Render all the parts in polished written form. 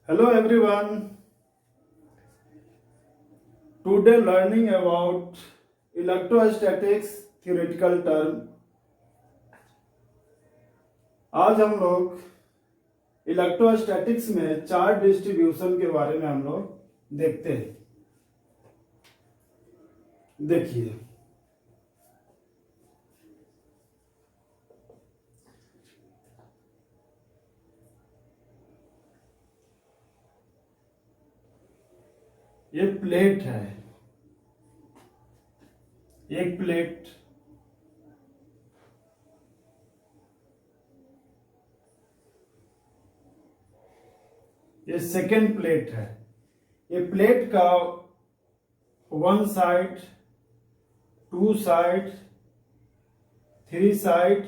Hello everyone. Today learning about electrostatics theoretical term. आज हम लोग इलेक्ट्रोस्टैटिक्स में चार्ज डिस्ट्रीब्यूशन के बारे में हम लोग देखते हैं। देखिए, ये प्लेट है, एक प्लेट, ये सेकेंड प्लेट है। ये प्लेट का one side, two side, three side,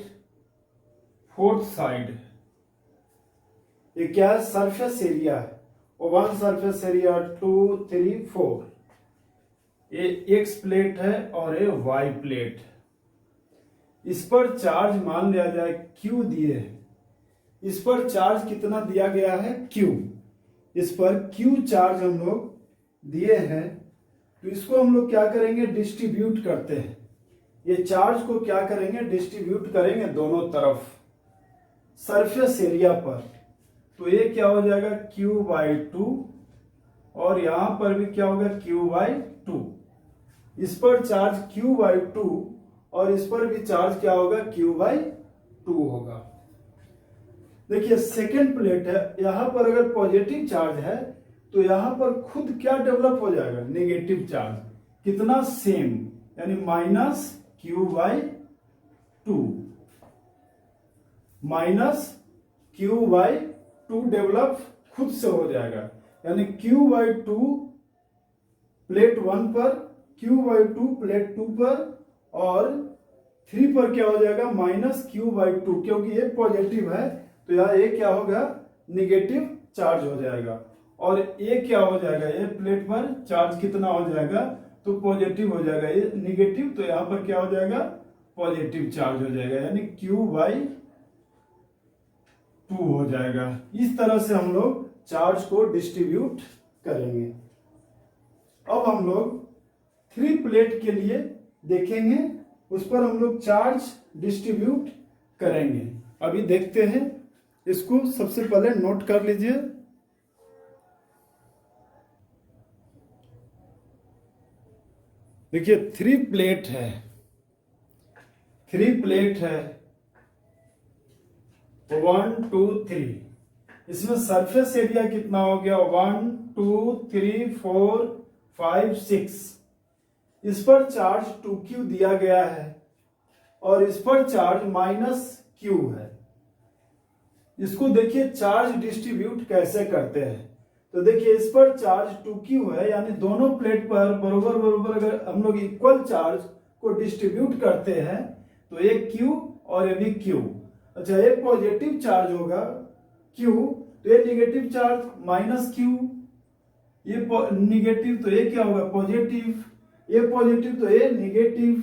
fourth side, ये क्या है? सरफेस एरिया है। One surface area, 2, 3, 4। ये एक्स प्लेट है और ये वाई प्लेट है। इस पर चार्ज मान लिया जाए क्यू दिए है। इस पर चार्ज कितना दिया गया है? क्यू। इस पर क्यू चार्ज हम लोग दिए हैं, तो इसको हम लोग क्या करेंगे? डिस्ट्रीब्यूट करते हैं। ये चार्ज को क्या करेंगे? डिस्ट्रीब्यूट करेंगे दोनों तरफ सरफेस एरिया पर। तो ये क्या हो जाएगा? Q/2, और यहां पर भी क्या होगा? Q/2। इस पर चार्ज Q/2 और इस पर भी चार्ज क्या होगा? Q/2 होगा। देखिए, सेकेंड प्लेट है, यहां पर अगर पॉजिटिव चार्ज है तो यहां पर खुद क्या डेवलप हो जाएगा? Negative charge. कितना? सेम, यानी -Q/2 -Q/2 डेवलप खुद से हो जाएगा। यानी Q/2 प्लेट 1 पर, Q/2 प्लेट 2 पर, और 3 पर क्या हो जाएगा? -Q/2, क्योंकि ये पॉजिटिव है तो यहाँ ये क्या होगा? निगेटिव चार्ज हो जाएगा। और ये क्या हो जाएगा? ये प्लेट पर चार्ज कितना हो जाएगा? तो पॉजिटिव हो जाएगा। ये निगेटिव, तो यहाँ पर क्या हो जाएगा? पॉजिटिव चार्ज हो जाएगा, यानी Q/2 हो जाएगा। इस तरह से हम लोग चार्ज को डिस्ट्रीब्यूट करेंगे। अब हम लोग 3 प्लेट के लिए देखेंगे, उस पर हम लोग चार्ज डिस्ट्रीब्यूट करेंगे। अभी देखते हैं, इसको सबसे पहले नोट कर लीजिए। देखिए, 3 प्लेट है, 3 प्लेट है, 1, 2, 3। इसमें सरफेस एरिया कितना हो गया? 1, 2, 3, 4, 5, 6। इस पर चार्ज 2Q दिया गया है और इस पर चार्ज -Q है। इसको देखिए, चार्ज डिस्ट्रीब्यूट कैसे करते हैं। तो देखिए, इस पर चार्ज 2Q है, यानी दोनों प्लेट पर बरोबर बरोबर अगर हम लोग इक्वल चार्ज को डिस्ट्रीब्यूट करते हैं तो एक Q और ये भी Q। अच्छा, ये पॉजिटिव चार्ज होगा Q, तो ये निगेटिव चार्ज -Q। ये निगेटिव, तो ये क्या होगा? पॉजिटिव। ये पॉजिटिव, तो ये निगेटिव।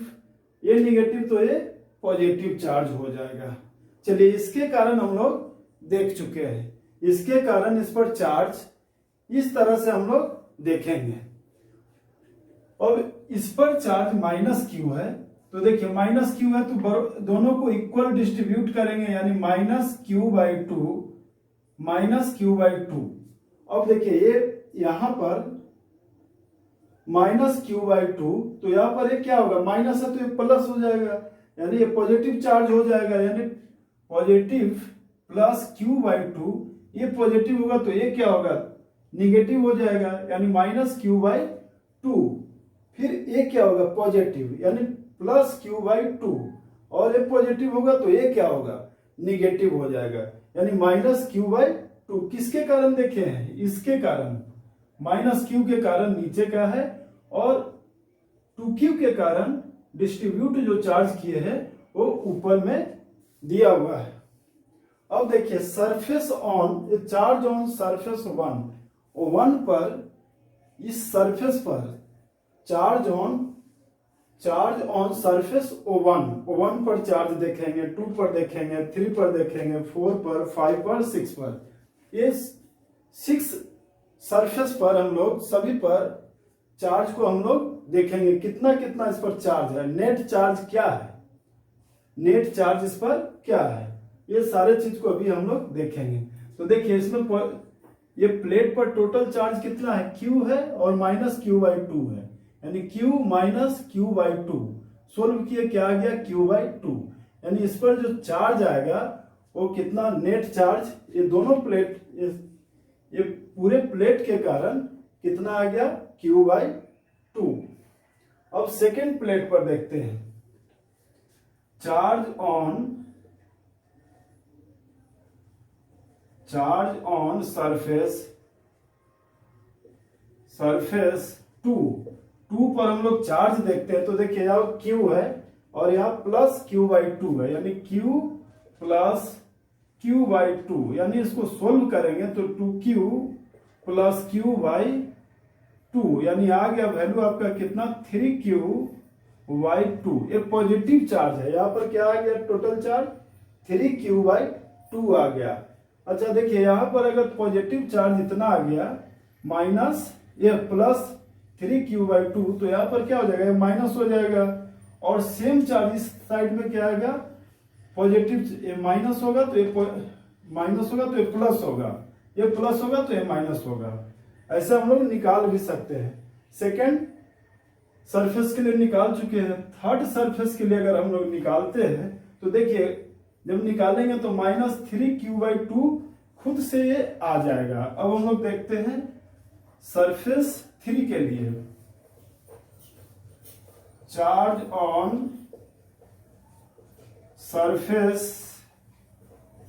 ये निगेटिव, तो ये पॉजिटिव चार्ज हो जाएगा। चलिए, इसके कारण हम लोग देख चुके हैं। इसके कारण इस पर चार्ज इस तरह से हम लोग देखेंगे। अब इस पर चार्ज -Q है, तो देखिए -Q है तो दोनों को इक्वल डिस्ट्रीब्यूट करेंगे, यानी -Q/2 -Q/2। अब देखिए, ये यहां पर -Q/2, तो यहां पर ये क्या होगा? माइनस है तो ये प्लस हो जाएगा, यानी ये पॉजिटिव चार्ज हो जाएगा, यानी पॉजिटिव प्लस Q/2। ये पॉजिटिव होगा तो ये क्या होगा? निगेटिव हो जाएगा, यानी -Q/2। फिर ये क्या होगा? पॉजिटिव, यानी +Q/2। और ये पॉजिटिव होगा तो ये क्या होगा? निगेटिव हो जाएगा, यानी -Q/2। किसके कारण देखे हैं? इसके कारण, -Q के कारण नीचे का है, और 2Q के कारण डिस्ट्रीब्यूट जो चार्ज किए हैं वो ऊपर में दिया हुआ है। अब देखिए, surface on charge on surface 1 पर, इस सरफेस पर चार्ज ऑन सरफेस O1 पर चार्ज देखेंगे, 2 पर देखेंगे, 3 पर देखेंगे, 4 पर, 5 पर, 6 पर। ये 6 सरफेस पर हम लोग सभी पर चार्ज को हम लोग देखेंगे कितना कितना इस पर चार्ज है, नेट चार्ज क्या है, नेट चार्ज इस पर क्या है, ये सारे चीज को अभी हम लोग देखेंगे। तो देखिए इसमें ये प्लेट पर टोटल चार्ज कितना है, Q है और माइनस Q/2 है, यानी Q माइनस Q/2 सोल्व किए क्या आ गया Q/2, यानी इस पर जो चार्ज आएगा वो कितना नेट चार्ज, ये दोनों प्लेट ये पूरे प्लेट के कारण कितना आ गया Q/2। अब सेकेंड प्लेट पर देखते हैं, चार्ज ऑन सरफेस 2 पर हम लोग चार्ज देखते हैं। तो देखिए यहाँ Q है और यहाँ प्लस Q/2 है, यानी Q प्लस Q/2, यानी इसको सोल्व करेंगे तो 2Q प्लस Q/2, यानी आ गया वैल्यू आपका कितना 3Q/2। ये पॉजिटिव चार्ज है, यहाँ पर क्या आ गया टोटल चार्ज 3Q/2 आ गया। अच्छा देखिए यहाँ पर अगर पॉजिटिव चार्ज इतना आ गया माइनस ये प्लस 3Q/2, तो यहाँ पर क्या हो जाएगा, ये माइनस हो जाएगा, और सेम चार्ज इस साइड में क्या आएगा पॉजिटिव, ये माइनस होगा तो ये माइनस होगा तो ये प्लस होगा, ये प्लस होगा तो ये माइनस होगा। ऐसा हम लोग निकाल भी सकते हैं। सेकेंड सरफेस के लिए निकाल चुके हैं, थर्ड सरफेस के लिए अगर हम लोग निकालते हैं तो देखिए जब निकालेंगे तो माइनस 3Q/2 खुद से ये आ जाएगा। अब हम लोग देखते हैं सरफेस 3 के लिए, चार्ज ऑन सरफेस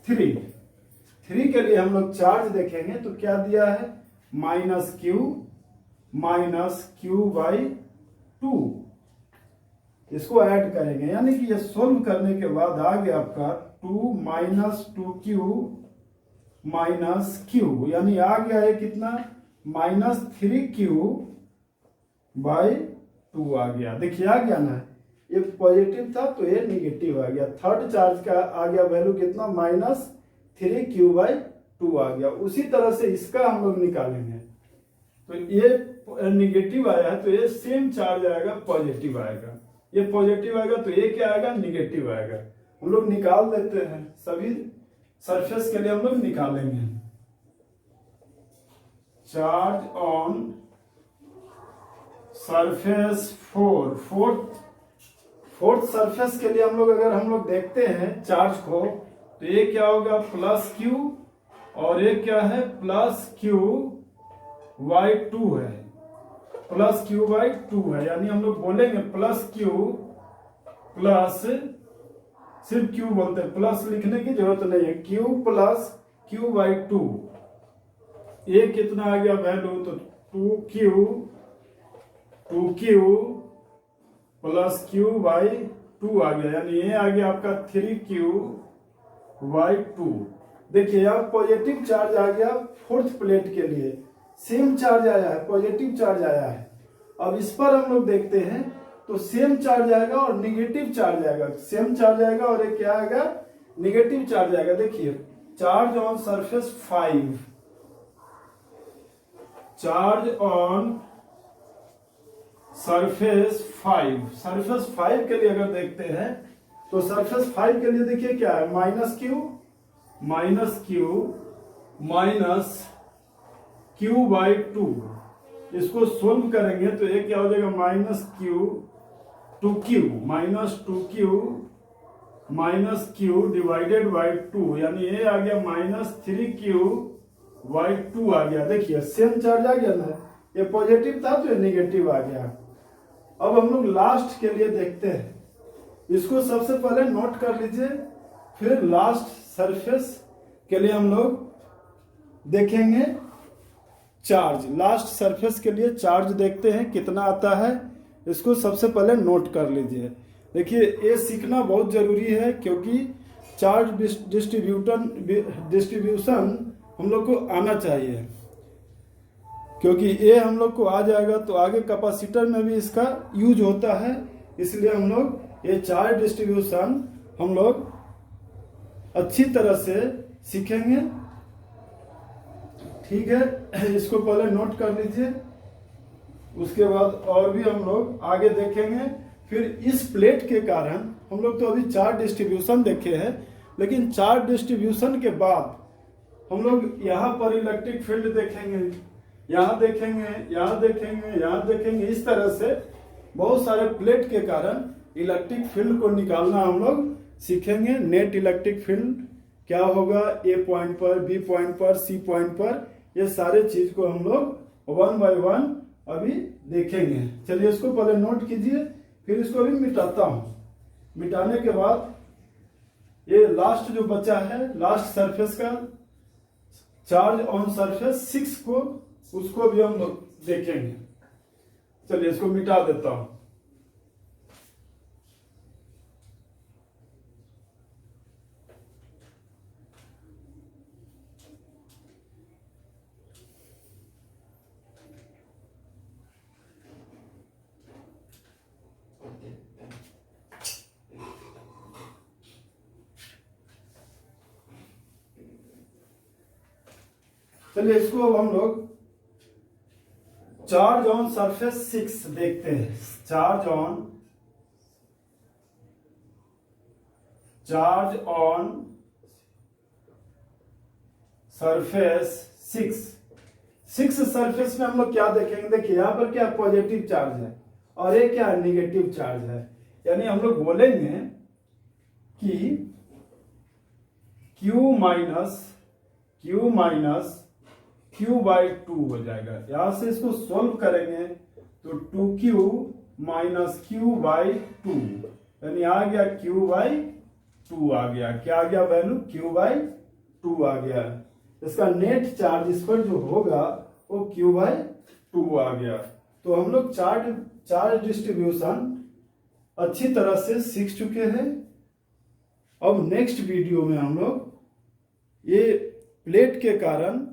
3 के लिए हम लोग चार्ज देखेंगे तो क्या दिया है माइनस Q/2, इसको ऐड करेंगे, यानी कि ये सोल्व करने के बाद आ गया आपका 2 माइनस 2Q माइनस Q, यानी आ गया है कितना माइनस 3Q/2 आ गया। देखिए आ गया ना, ये पॉजिटिव था तो ये निगेटिव आ गया। थर्ड चार्ज का आ गया वैल्यू कितना माइनस 3Q/2 आ गया। उसी तरह से इसका हम लोग निकालेंगे, तो ये निगेटिव आया है तो ये सेम चार्ज आएगा पॉजिटिव आएगा, ये पॉजिटिव आएगा तो ये क्या आएगा निगेटिव आएगा। हम लोग निकाल देते हैं, सभी सरफेस के लिए हम लोग निकालेंगे। Charge on surface 4th surface के लिए हम लोग अगर हम लोग देखते हैं चार्ज को तो ये क्या होगा प्लस Q और ये क्या है प्लस Q/2 है, प्लस Q/2 है, यानी हम लोग बोलेंगे प्लस Q प्लस, सिर्फ Q बोलते हैं, प्लस लिखने की जरूरत नहीं है, Q प्लस Q/2। ये कितना आ गया वैल्यू तो 2Q प्लस Q/2 आ गया, यानी ये आ गया आपका 3Q/2। देखिए यहाँ पॉजिटिव चार्ज आ गया फोर्थ प्लेट के लिए, सेम चार्ज आया है, पॉजिटिव चार्ज आया है। अब इस पर हम लोग देखते हैं तो सेम चार्ज आएगा और निगेटिव चार्ज आएगा, सेम चार्ज आएगा और ये क्या आएगा निगेटिव चार्ज आएगा। देखिए charge on surface 5, charge on surface 5 के लिए अगर देखते हैं तो सरफेस 5 के लिए देखिए क्या है माइनस Q माइनस Q/2, इसको सोल्व करेंगे तो ये क्या हो जाएगा माइनस 2Q डिवाइडेड बाई 2, यानी ये आ गया माइनस 3Q/2 आ गया। देखिए सेम चार्ज आ गया ना, ये पॉजिटिव था तो ये निगेटिव आ गया। अब हम लोग लास्ट के लिए देखते हैं, इसको सबसे पहले नोट कर लीजिए, फिर लास्ट सरफेस के लिए हम लोग देखेंगे चार्ज। लास्ट सरफेस के लिए चार्ज देखते हैं कितना आता है, इसको सबसे पहले नोट कर लीजिए। देखिए ये सीखना बहुत जरूरी है क्योंकि चार्ज डिस्ट्रीब्यूशन हम लोग को आना चाहिए, क्योंकि ये हम लोग को आ जाएगा तो आगे कैपेसिटर में भी इसका यूज होता है, इसलिए हम लोग ये चार्ज डिस्ट्रीब्यूशन हम लोग अच्छी तरह से सीखेंगे। ठीक है, इसको पहले नोट कर लीजिए। उसके बाद और भी हम लोग आगे देखेंगे। फिर इस प्लेट के कारण हम लोग तो अभी चार्ज डिस्ट्रीब्यूशन देखे हैं, लेकिन चार्ज डिस्ट्रीब्यूशन के बाद हम लोग यहाँ पर इलेक्ट्रिक फील्ड देखेंगे, यहाँ देखेंगे, यहाँ देखेंगे, यहाँ देखेंगे। इस तरह से बहुत सारे प्लेट के कारण इलेक्ट्रिक फील्ड को निकालना हम लोग सीखेंगे। नेट इलेक्ट्रिक फील्ड क्या होगा, ए पॉइंट पर, बी पॉइंट पर, सी पॉइंट पर, ये सारे चीज को हम लोग 1 बाय 1 अभी देखेंगे। चलिए इसको पहले नोट कीजिए, फिर इसको भी मिटाता हूं। मिटाने के बाद ये लास्ट जो बचा है, लास्ट सरफेस का चार्ज ऑन सरफेस 6 को, उसको भी हम लोग देखेंगे। चलिए इसको मिटा देता हूं। चलिए इसको अब हम लोग चार्ज ऑन सरफेस 6 देखते हैं। चार्ज ऑन सरफेस 6 सरफेस में हम लोग क्या देखेंगे, देखिए यहां पर क्या पॉजिटिव चार्ज है और ये क्या निगेटिव चार्ज है। यानी हम लोग बोलेंगे कि Q माइनस Q बाई 2 हो जाएगा। यहां से इसको सोल्व करेंगे तो 2Q माइनस Q बाई 2, यानी आ गया Q बाई 2 आ गया। क्या आ गया वैल्यू, Q बाई 2 आ गया। इसका नेट चार्ज इस पर जो होगा वो Q बाई 2 आ गया। तो हम लोग चार्ज डिस्ट्रीब्यूशन अच्छी तरह से सीख चुके हैं। अब नेक्स्ट वीडियो में हम लोग ये प्लेट के कारण,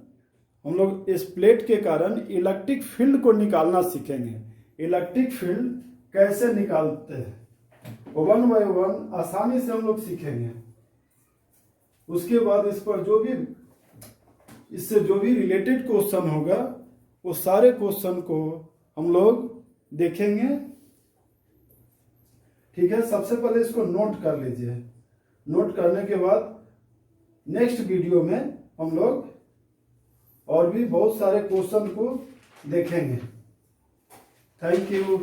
हम लोग इस प्लेट के कारण इलेक्ट्रिक फील्ड को निकालना सीखेंगे। इलेक्ट्रिक फील्ड कैसे निकालते हैं 1 बाय 1 आसानी से हम लोग सीखेंगे। उसके बाद इस पर जो भी, इससे जो भी रिलेटेड क्वेश्चन होगा वो सारे क्वेश्चन को हम लोग देखेंगे। ठीक है, सबसे पहले इसको नोट कर लीजिए। नोट करने के बाद नेक्स्ट वीडियो में हम लोग और भी बहुत सारे क्वेश्चन को देखेंगे। Thank you.